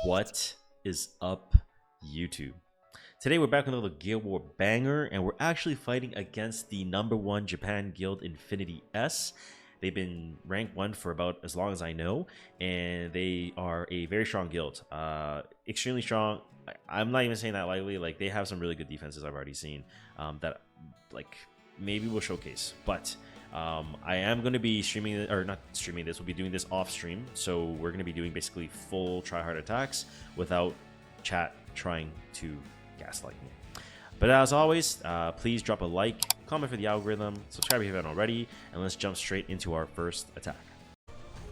What is up, YouTube? Today we're back with another Guild War banger, and we're actually fighting against the #1 Japan guild, Infinity S. They've been rank 1 for about as long as I know, and they are a very strong guild. Extremely strong. I'm not even saying that lightly. Like, they have some really good defenses I've already seen that, like, maybe we'll showcase. But I am going to be streaming, or not streaming this, we'll be doing this off stream. So we're going to be doing basically full try-hard attacks without chat trying to gaslight me. But as always, please drop a like, comment for the algorithm, subscribe if you haven't already, and let's jump straight into our first attack.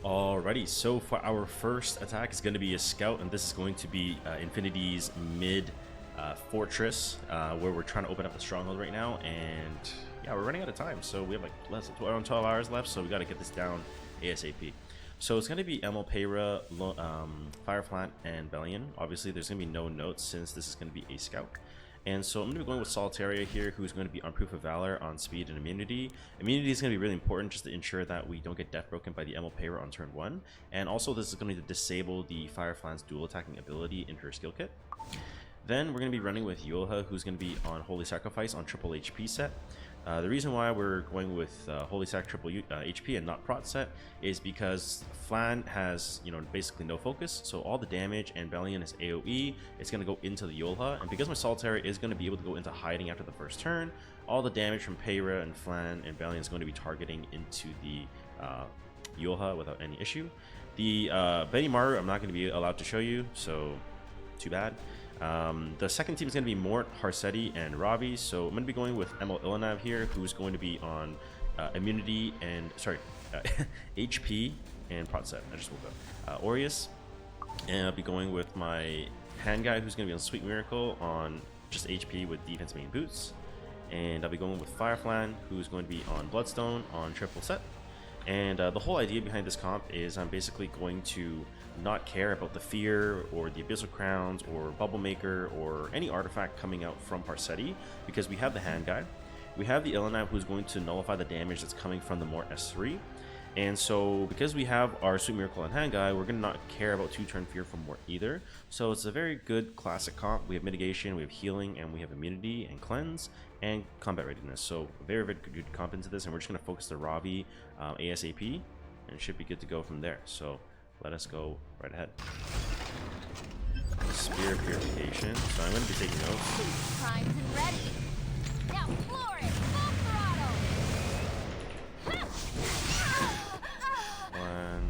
Alrighty, so for our first attack is going to be a scout, and this is going to be Infinity's mid fortress, where we're trying to open up a stronghold right now, and yeah, we're running out of time, so we have like around 12 hours left, so we got to get this down ASAP. So it's going to be Emil, Peyra, Fireflant, and Bellion. Obviously, there's going to be no notes since this is going to be a scout. And so I'm going to be going with Solitaria here, who's going to be on Proof of Valor, on Speed, and Immunity. Immunity is going to be really important just to ensure that we don't get death broken by the Emil Peyra on turn 1. And also, this is going to disable the Fireflant's dual attacking ability in her skill kit. Then we're going to be running with Yulha, who's going to be on Holy Sacrifice on triple HP set. The reason why we're going with Holy Sac triple HP and not Prot set is because Flan has, basically no focus, so all the damage and Bellion is AoE. It's going to go into the Yulha, and because my Solitaire is going to be able to go into hiding after the first turn, all the damage from Peyra and Flan and Bellion is going to be targeting into the Yulha without any issue. The Benimaru I'm not going to be allowed to show you, so too bad. The second team is going to be Mort, Harsetti, and Ravi. So I'm going to be going with Emil Ilanav here, who's going to be on immunity and HP and Prot set. I just woke up. Aureus, and I'll be going with my hand guy, who's going to be on Sweet Miracle on just HP with defense main boots, and I'll be going with Fireflan, who's going to be on Bloodstone on triple set. And the whole idea behind this comp is I'm basically going to not care about the Fear or the Abyssal Crowns or Bubble Maker or any artifact coming out from Harsetti, because we have the hand guy, we have the Ilanav, who's going to nullify the damage that's coming from the Mort S3, and so because we have our Sweet Miracle and hand guy, we're going to not care about 2-turn Fear from Mort either. So it's a very good classic comp. We have mitigation, we have healing, and we have immunity and cleanse and combat readiness. So very, very good comp into this, and we're just going to focus the Ravi ASAP, and should be good to go from there. So let us go right ahead. Spear Purification. So I'm going to be taking notes. Primed and ready. Now floor it. Full throttle.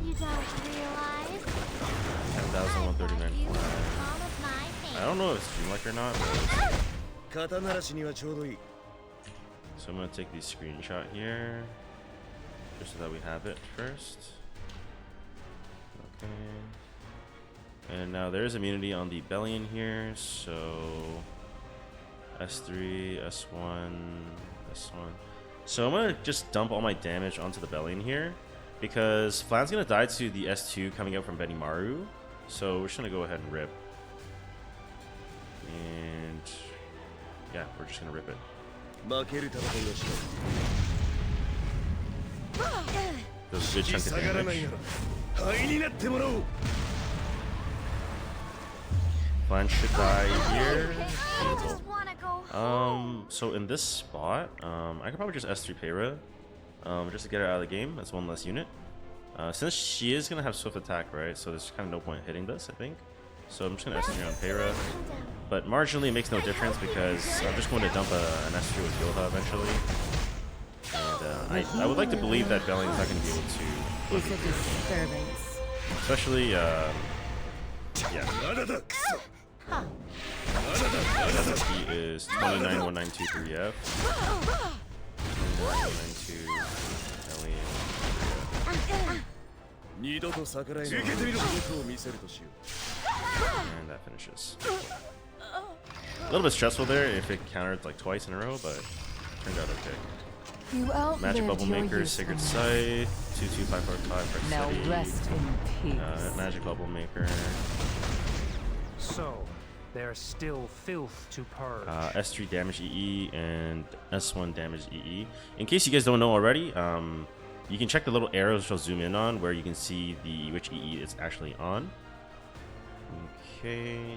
You don't realize 10,139 flag. I don't know if it's Dreamlike or not, but so I'm going to take the screenshot here, just so that we have it first. Okay. And now there's immunity on the Bellion here, so S3, S1, S1. So I'm going to just dump all my damage onto the Bellion here, because Flan's going to die to the S2 coming out from Benimaru, so we're just going to go ahead and rip. And yeah, we're just going to rip it. Does a good chunk of damage. Flan should die here. So in this spot, I could probably just S3 Peyra, just to get her out of the game. That's one less unit. Since she is gonna have swift attack, right? So there's kind of no point hitting this, I think. So I'm just gonna S3 on Peyra, but marginally it makes no difference because I'm just going to dump an S3 with Yulha eventually. And I would like to believe that Bellion's not going to be able to, Is a disturbance. especially yeah. He is 29,192 3F. 29,192 and that finishes. A little bit stressful there if it countered like twice in a row, but turned out okay. Magic Bubble Maker, Sacred Scythe, 22545 for now rest in peace. Magic Bubble Maker. So, there's still filth to purge. S3 damage EE and S1 damage EE. In case you guys don't know already, you can check the little arrows which I'll zoom in on, where you can see which EE it's actually on. Okay.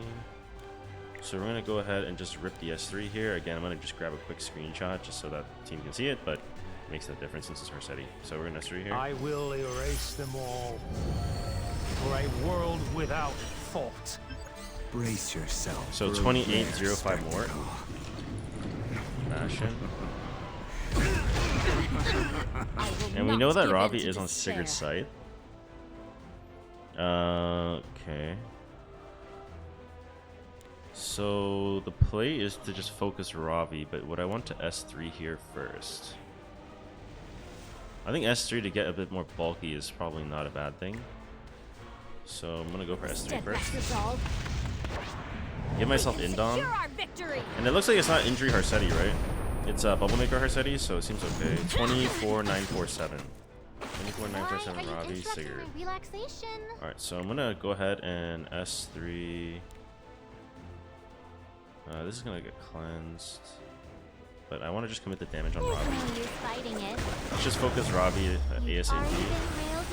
So we're gonna go ahead and just rip the S3 here. Again, I'm gonna just grab a quick screenshot just so that the team can see it, but it makes no difference since it's Harsetti. So we're gonna S3 here. I will erase them all for a world without fault. Brace yourself. So for a 2805 rare more. spectacle. Bastion. I will And we not know that give in Ravi to is on despair. Sigurd's side. Okay. So the play is to just focus Ravi, but what I want to S3 here first. I think S3 to get a bit more bulky is probably not a bad thing. So I'm gonna go for S3 first. Steadfast resolve. Give myself Indom. Secure our victory. And it looks like it's not injury Harsetti, right? It's Bubble Maker Harsetti, so it seems okay. 24947. 24947 Why are you Ravi interrupting Sigurd. my relaxation? Alright, so I'm gonna go ahead and S3. This is gonna get cleansed. But I want to just commit the damage on There's Ravi. no use fighting it. Let's just focus Ravi You've already ASAP. been railed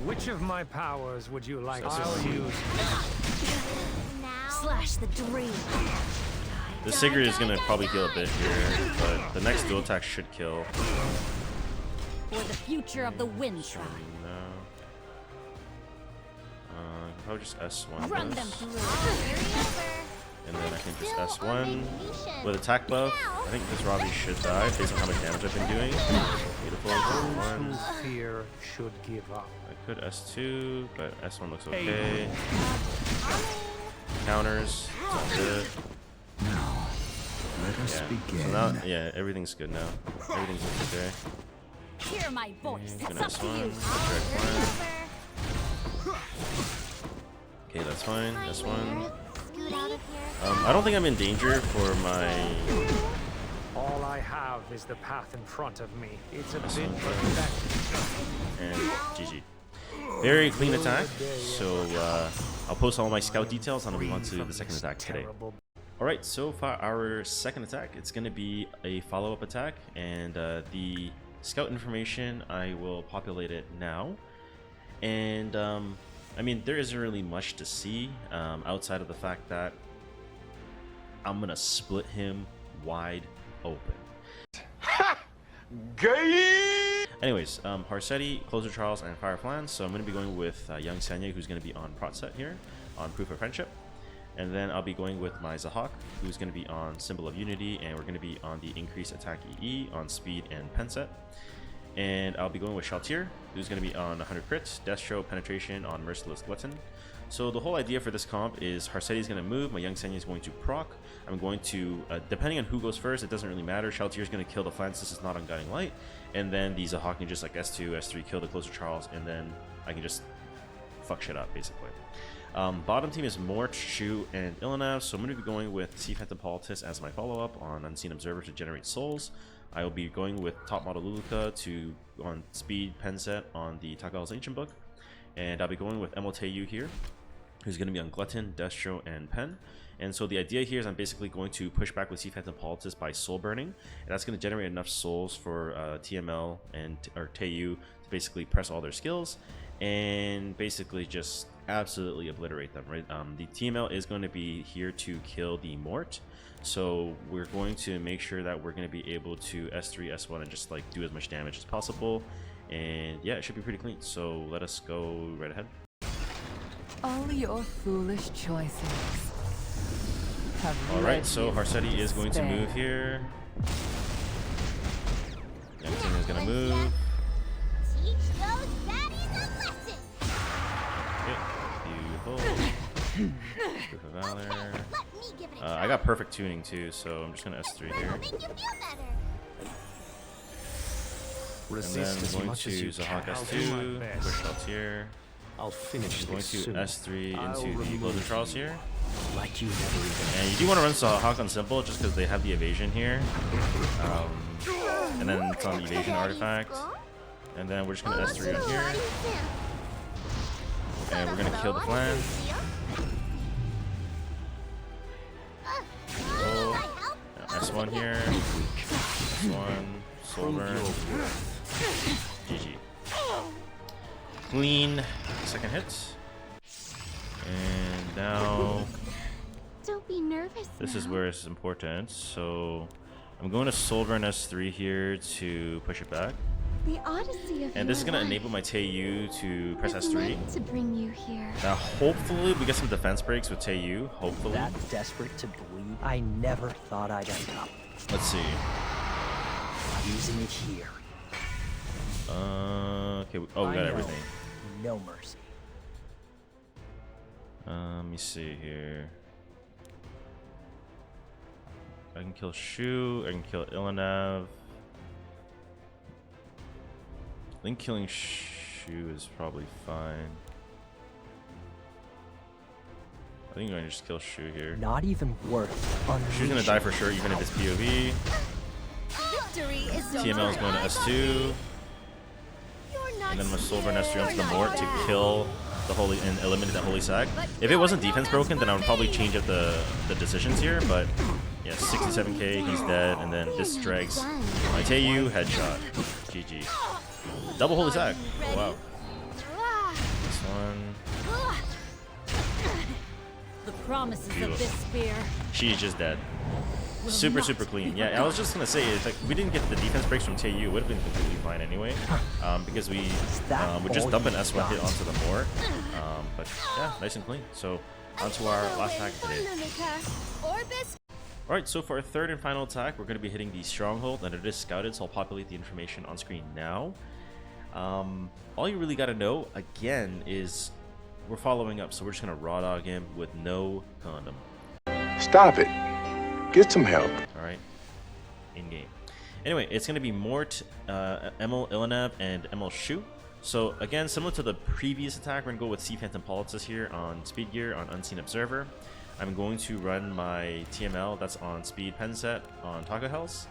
in. Which of my powers would you like? So- I'll use. Now Slash the dream. The Sigurd is gonna probably heal a bit here, but the next dual attack should kill. for the future of the wind So tribe. no. I can probably just S1 Run them this. through. And then I can just Still on S1 vacation. with attack buff. I think this Ravi should die based on how much damage I've been doing. Beautiful. Those S1. who fear should give up. I could S2, but S1 looks Hey. okay. Counters. It's all good. Now, let us Yeah. begin. So now, yeah, everything's good now. Everything's okay. Hear my voice. Yeah, It's gonna up to you. S1. Okay, that's fine. S1. Scoot out of here. I don't think I'm in danger for my. All I have is the path in front of me. It's a That's bit not pathetic. And GG. Very clean attack. So I'll post all my scout details and I'll move on to the second attack today. Terrible. Alright, so for our second attack, it's going to be a follow-up attack, and the scout information, I will populate it now. And I mean, there isn't really much to see outside of the fact that I'm going to split him wide open. Anyways, Harsetti, Closer Trials, and Fire Flans. So I'm going to be going with Young Sanya, who's going to be on Prot set here, on Proof of Friendship. And then I'll be going with my Zahak, who's going to be on Symbol of Unity, and we're going to be on the Increased Attack EE on Speed and Pen set. And I'll be going with Shaltir, who's going to be on 100 crits, Death Show, Penetration on Merciless Glutton. So the whole idea for this comp is Harsetti is going to move, my Young Sanya is going to proc. I'm going to, depending on who goes first, it doesn't really matter. Shaltir is going to kill the Flans, this is not on Guiding Light. And then the Zahak can just like S2, S3, kill the Closer Charles, and then I can just fuck shit up, basically. Bottom team is Mort, Shu, and Ilanav, so I'm going to be going with Sea Phantom Politis as my follow-up on Unseen Observer to generate souls. I will be going with top model Luluka to on speed pen set on the Takal's Ancient Book, and I'll be going with MLTU here, who's going to be on Glutton, Destro, and Pen. And so the idea here is I'm basically going to push back with Sea Phantom Politis by soul burning, and that's going to generate enough souls for TML and or Teiyu to basically press all their skills and basically just absolutely obliterate them, right? The TML is going to be here to kill the Mort, so we're going to make sure that we're going to be able to S3, S1 and just like do as much damage as possible, and yeah, it should be pretty clean. So let us go right ahead. All your foolish choices. Alright, so Harsetti is going to move here. Young Sanya is going to move. Teach those baddies a lesson. Okay, beautiful. Proof of Valor. Let me give it a try. I got perfect tuning too, so I'm just going to S3 here. It'll make you feel better. And Resist then as going much to as you Zahak can. I'll do my S2, best. push Shaltir. I'll finish Going this to soon. S3 I'll into the remove Closer Charles you. here. Like you never even. And you do want to run Zahak on Simple just because they have the evasion here. And then it's on the evasion artifact. And then we're just going to S3 on here. And we're going to kill the Flan. Roll. S1 here. S1. Soul burn. GG. Clean. Second hit. And now Don't be nervous. this is now. where it's important. So I'm going to Solver and S3 here to push it back. The odyssey of And this is your going to life enable my Teiyu to press was S3. meant to bring you here. Now hopefully we get some defense breaks with Teiyu. Hopefully. That desperate to bleed, I never thought I'd end up Let's see. using it here. Okay. Oh, we I got know. everything. No mercy. Let me see here. I can kill Shu. I can kill Ilanav. I think killing Shu is probably fine. I think I'm gonna just kill Shu here. Not even worth Shu's gonna die for sure, even if it's POV. Victory is TML is going to S2. And then I'm gonna Solver and S3 onto the Mort to kill the Holy and eliminate that Holy Sack. If it wasn't defense broken, then I would probably change up the decisions here, but yeah, 67k, he's dead, and then this drags my Teiyu, headshot. GG. Double Holy Sack. Oh, wow. This one. The promises Beautiful. of this spear. She's just dead. Super clean. Yeah, I was just gonna say, if like, we didn't get the defense breaks from Teiyu, it would have been completely fine anyway. Because we would just dump an S1 hit onto the Mort. But yeah, nice and clean. So, onto our last attack of today. Orbis. Alright, so for our third and final attack, we're going to be hitting the Stronghold, and it is scouted, so I'll populate the information on screen now. All you really got to know, again, is we're following up, so we're just going to raw dog him with no condom. Stop it. Get some help. Alright, in-game. Anyway, it's going to be Mort, Emil Ilanav, and Emil Shu. So again, similar to the previous attack, we're going to go with Sea Phantom Politis here on Speed Gear on Unseen Observer. I'm going to run my TML, that's on Speed Pen Set on Taco Health.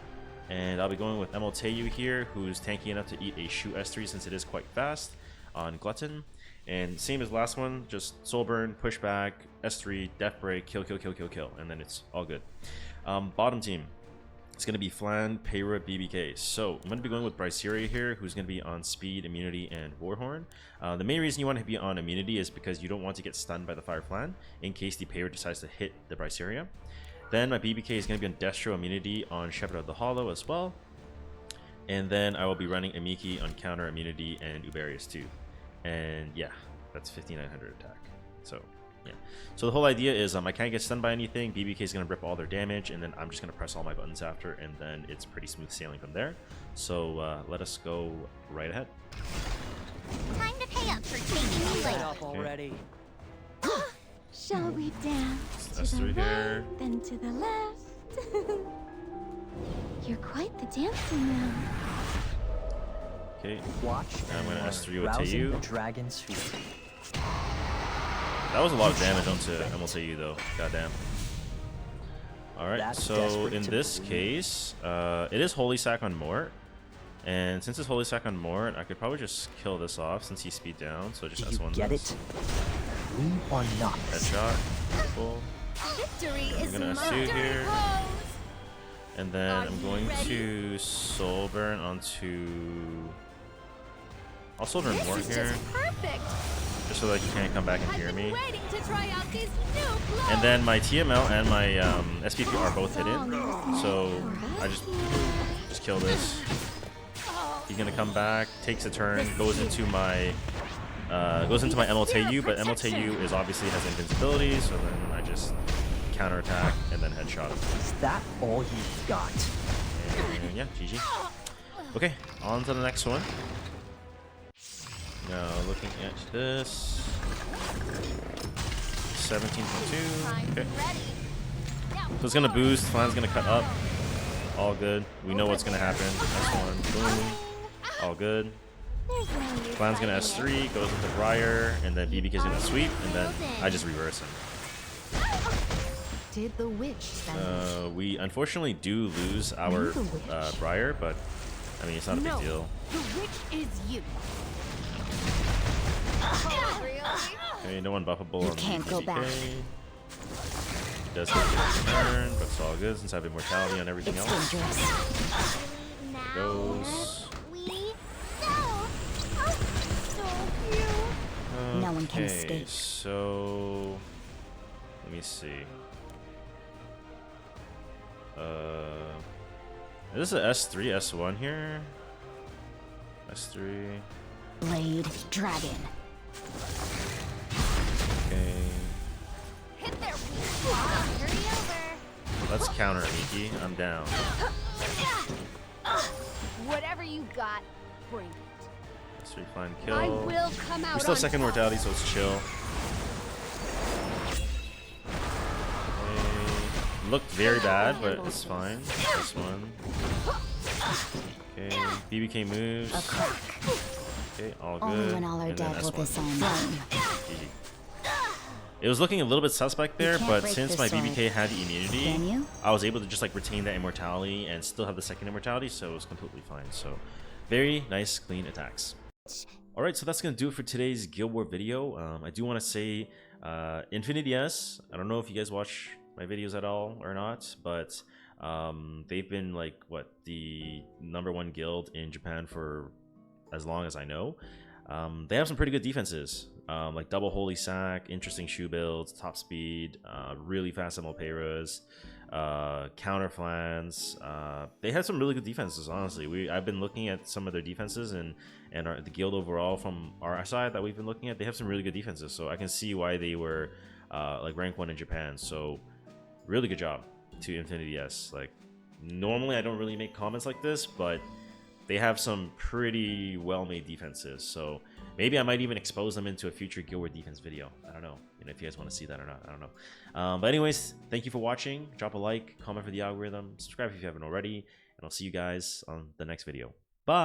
And I'll be going with Emil Teiyu here, who's tanky enough to eat a Shu S3 since it is quite fast on Glutton. And same as last one, just Soul Burn, Push Back, S3, Death Break, kill, and then it's all good. Bottom team, it's going to be Flan, Peyra, BBK. So I'm going to be going with Bryceria here, who's going to be on Speed, Immunity, and Warhorn. The main reason you want to be on Immunity is because you don't want to get stunned by the Fire Flan in case the Peyra decides to hit the Bryceria. Then my BBK is going to be on Destro, Immunity, on Shepherd of the Hollow as well. And then I will be running Amiki on Counter, Immunity, and Uberius too. And yeah, that's 5900 attack. So yeah. So the whole idea is I can't get stunned by anything. BBK is going to rip all their damage, and then I'm just going to press all my buttons after, and then it's pretty smooth sailing from there. So let us go right ahead. Time to pay up for taking me late. Up already. Shall we dance to S3 the here. right, then to the left? You're quite the dancer now. Okay. Watch. I'm going to and S3 with rousing Teiyu. the dragon's fury. That was a lot of damage onto Emil Teiyu though. Goddamn. Alright, That's so desperate in to this bleed. case, it is Holy Sack on Mort. And since it's Holy Sack on Mort, I could probably just kill this off since he's speed down. So just Do you S1 get this. it? We are not. Headshot. Cool. Victory is gonna mine. S2 here. Pose. And then Are I'm you going ready? to Soul Burn onto... I'll Soul Burn This Mort is here, just perfect. just so that you can't come back and I've hear been me. waiting to try out these new clothes. And then my TML and my SPP are both hidden, so I just kill this. He's gonna come back, takes a turn, goes into my Emil Teiyu, but Emil Teiyu is obviously has invincibility, so then I just counterattack and then headshot him. Is that all you've got? And yeah, GG. Okay, on to the next one. Now looking at this, 17.2. I'm Okay. ready. Now, So it's gonna boost, Flan's gonna cut up. All good. We know what's gonna happen. S1, boom. All good. there's no use Flan's gonna fighting S3, goes with the Briar, and then BBK's gonna sweep, and then I just reverse him. Did the witch send We unfortunately do lose our Briar, but I mean, it's not a big No. deal. The witch is you. Oh, really? Okay, no unbuffable on the can't go back. BBK. Does have to turn, but it's all good since I have immortality on everything else. Now Goes. we go. Oh, so cute. No one can escape. So let me see. Is this a S3, S1 here? S3. Blade Dragon. Okay. Hit their weak hurry over. Let's counter Miki. I'm down. Whatever you got, bring it. Let's refine kill. I will come out. We're still on second top. mortality, so it's chill. Okay. Looked very bad, but it's fine. This one. Okay. BBK moves. A crack. Okay, all good. Only when all are And then dead will S1. this all known. GG. It was looking a little bit suspect there, can't but break since this my sword. BBK had the immunity, Can you? I was able to just like retain that immortality and still have the second immortality, so it was completely fine. So, very nice, clean attacks. Alright, so that's going to do it for today's Guild War video. I do want to say, Infinity S, I don't know if you guys watch my videos at all or not, but they've been like, what, the #1 guild in Japan for as long as I know. They have some pretty good defenses, like double holy sack, interesting shoe builds, top speed, really fast MLPeras, counter flans. They have some really good defenses, honestly. I've been looking at some of their defenses and the guild overall from our side that we've been looking at. They have some really good defenses, so I can see why they were like rank 1 in Japan. So really good job to Infinity S. Like, normally I don't really make comments like this, but they have some pretty well-made defenses, so maybe I might even expose them into a future Guild War defense video. I don't know, if you guys want to see that or not. I don't know. But anyways, thank you for watching. Drop a like, comment for the algorithm, subscribe if you haven't already, and I'll see you guys on the next video. Bye.